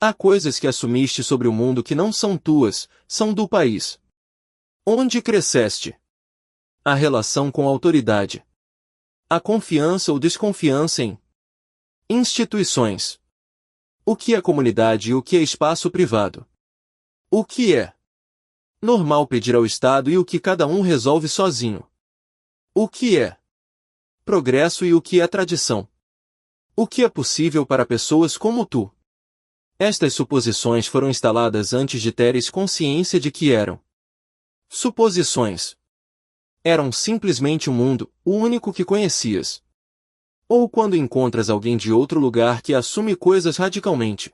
Há coisas que assumiste sobre o mundo que não são tuas, são do país onde cresceste. A relação com a autoridade. A confiança ou desconfiança em instituições. O que é comunidade e o que é espaço privado? O que é normal pedir ao Estado e o que cada um resolve sozinho? O que é progresso e o que é tradição? O que é possível para pessoas como tu? Estas suposições foram instaladas antes de teres consciência de que eram suposições. Eram simplesmente o mundo, o único que conhecias. Ou quando encontras alguém de outro lugar que assume coisas radicalmente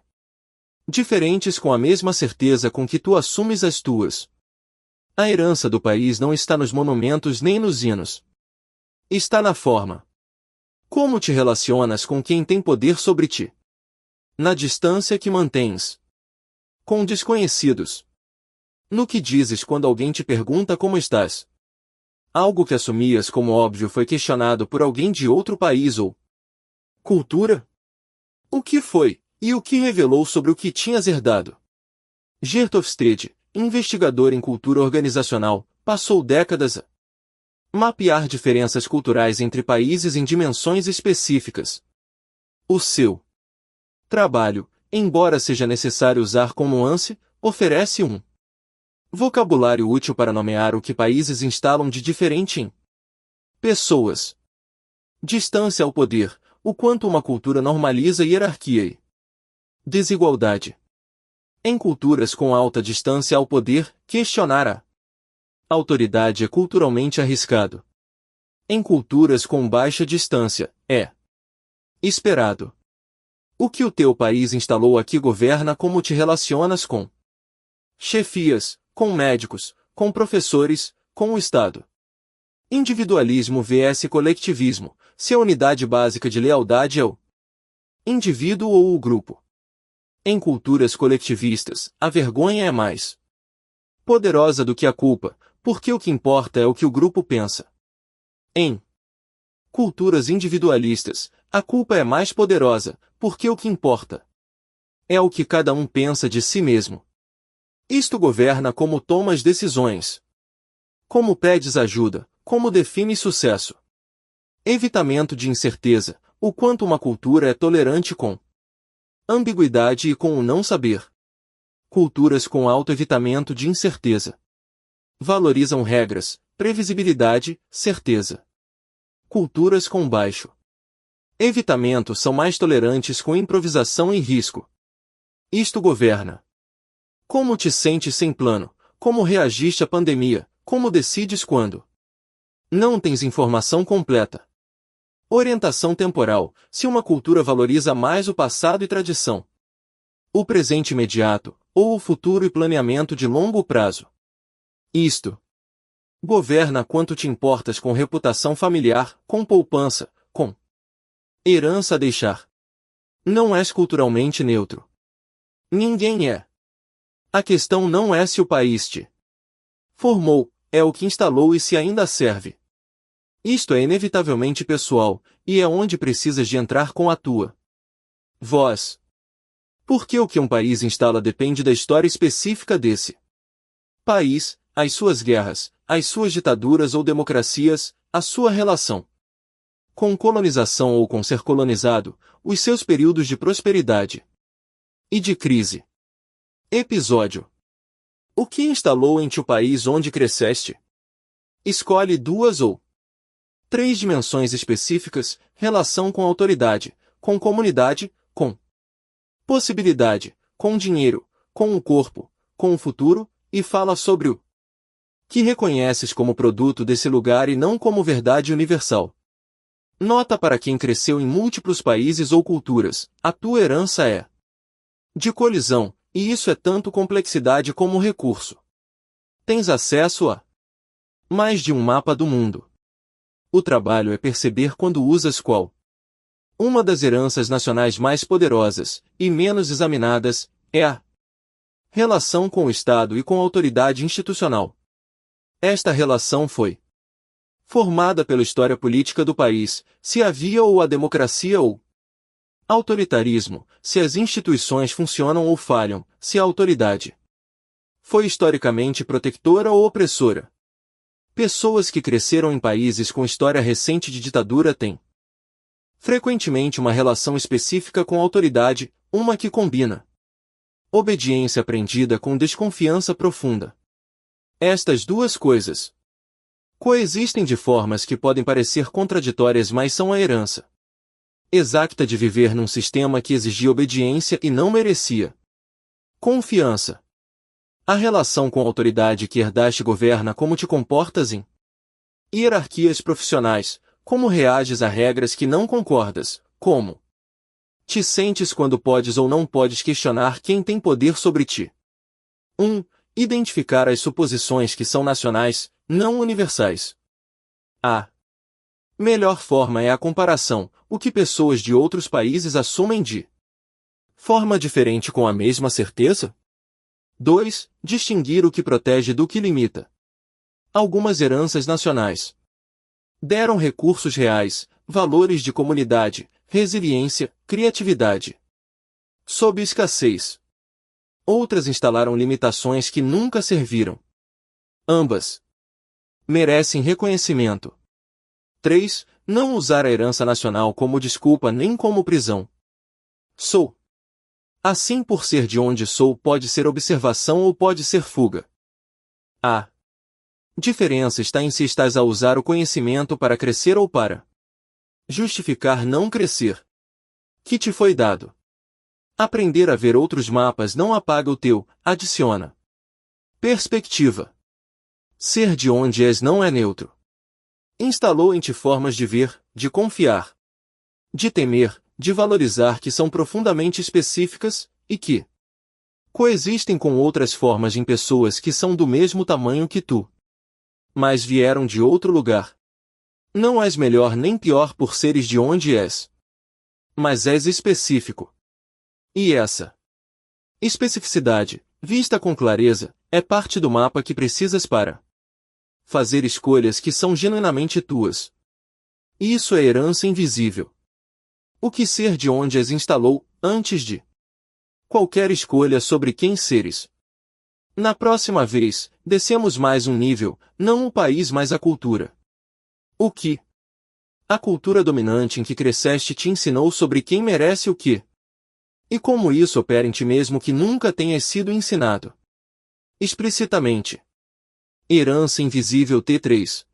diferentes com a mesma certeza com que tu assumes as tuas. A herança do país não está nos monumentos nem nos hinos. Está na forma. Como te relacionas com quem tem poder sobre ti? Na distância que mantens com desconhecidos. No que dizes quando alguém te pergunta como estás? Algo que assumias como óbvio foi questionado por alguém de outro país ou cultura? O que foi, e o que revelou sobre o que tinhas herdado? Gert Hofstede, investigador em cultura organizacional, passou décadas a mapear diferenças culturais entre países em dimensões específicas. O seu trabalho, embora seja necessário usar como nuance, oferece um vocabulário útil para nomear o que países instalam de diferente em pessoas. Distância ao poder, o quanto uma cultura normaliza hierarquia e desigualdade. Em culturas com alta distância ao poder, questionar a autoridade é culturalmente arriscado. Em culturas com baixa distância, é esperado. O que o teu país instalou aqui governa como te relacionas com chefias, com médicos, com professores, com o Estado. Individualismo vs coletivismo, se a unidade básica de lealdade é o indivíduo ou o grupo. Em culturas coletivistas, a vergonha é mais poderosa do que a culpa, porque o que importa é o que o grupo pensa. Em culturas individualistas, a culpa é mais poderosa, porque o que importa é o que cada um pensa de si mesmo. Isto governa como tomas decisões, como pedes ajuda, como defines sucesso. Evitamento de incerteza, o quanto uma cultura é tolerante com ambiguidade e com o não saber. Culturas com alto evitamento de incerteza valorizam regras, previsibilidade, certeza. Culturas com baixo evitamento são mais tolerantes com improvisação e risco. Isto governa. Como te sentes sem plano? Como reagiste à pandemia? Como decides quando não tens informação completa? Orientação temporal, se uma cultura valoriza mais o passado e tradição, o presente imediato, ou o futuro e planeamento de longo prazo. Isto governa quanto te importas com reputação familiar, com poupança, com herança a deixar. Não és culturalmente neutro. Ninguém é. A questão não é se o país te formou, é o que instalou e se ainda serve. Isto é inevitavelmente pessoal, e é onde precisas de entrar com a tua voz. Porque o que um país instala depende da história específica desse país, as suas guerras, as suas ditaduras ou democracias, a sua relação com colonização ou com ser colonizado, os seus períodos de prosperidade e de crise. Episódio: o que instalou em ti o país onde cresceste? Escolhe 2 ou 3 dimensões específicas: relação com autoridade, com comunidade, com possibilidade, com dinheiro, com o corpo, com o futuro, e fala sobre o que reconheces como produto desse lugar e não como verdade universal. Nota para quem cresceu em múltiplos países ou culturas: a tua herança é de colisão, e isso é tanto complexidade como recurso. Tens acesso a mais de um mapa do mundo. O trabalho é perceber quando usas qual. Uma das heranças nacionais mais poderosas, e menos examinadas, é a relação com o Estado e com a autoridade institucional. Esta relação foi formada pela história política do país, se havia ou a democracia ou Autoritarismo, se as instituições funcionam ou falham, se a autoridade foi historicamente protectora ou opressora. Pessoas que cresceram em países com história recente de ditadura têm frequentemente uma relação específica com a autoridade, uma que combina obediência aprendida com desconfiança profunda. Estas duas coisas coexistem de formas que podem parecer contraditórias, mas são a herança exata de viver num sistema que exigia obediência e não merecia confiança. A relação com a autoridade que herdaste governa como te comportas em hierarquias profissionais, como reages a regras que não concordas, como te sentes quando podes ou não podes questionar quem tem poder sobre ti. 1. Identificar as suposições que são nacionais, não universais. A melhor forma é a comparação, o que pessoas de outros países assumem de forma diferente com a mesma certeza. 2. Distinguir o que protege do que limita. Algumas heranças nacionais deram recursos reais, valores de comunidade, resiliência, criatividade sob escassez. Outras instalaram limitações que nunca serviram. Ambas merecem reconhecimento. 3. Não usar a herança nacional como desculpa nem como prisão. Sou assim por ser de onde sou pode ser observação ou pode ser fuga. A diferença está em se estás a usar o conhecimento para crescer ou para justificar não crescer que te foi dado. Aprender a ver outros mapas não apaga o teu, adiciona perspectiva. Ser de onde és não é neutro. Instalou em ti formas de ver, de confiar, de temer, de valorizar que são profundamente específicas, e que coexistem com outras formas em pessoas que são do mesmo tamanho que tu, mas vieram de outro lugar. Não és melhor nem pior por seres de onde és, mas és específico. E essa especificidade, vista com clareza, é parte do mapa que precisas para fazer escolhas que são genuinamente tuas. Isso é herança invisível. O que ser de onde és instalou, antes de qualquer escolha sobre quem seres. Na próxima vez, descemos mais um nível, não o país mas a cultura. O que a cultura dominante em que cresceste te ensinou sobre quem merece o que. E como isso opera em ti mesmo que nunca tenhas sido ensinado explicitamente. Herança invisível T3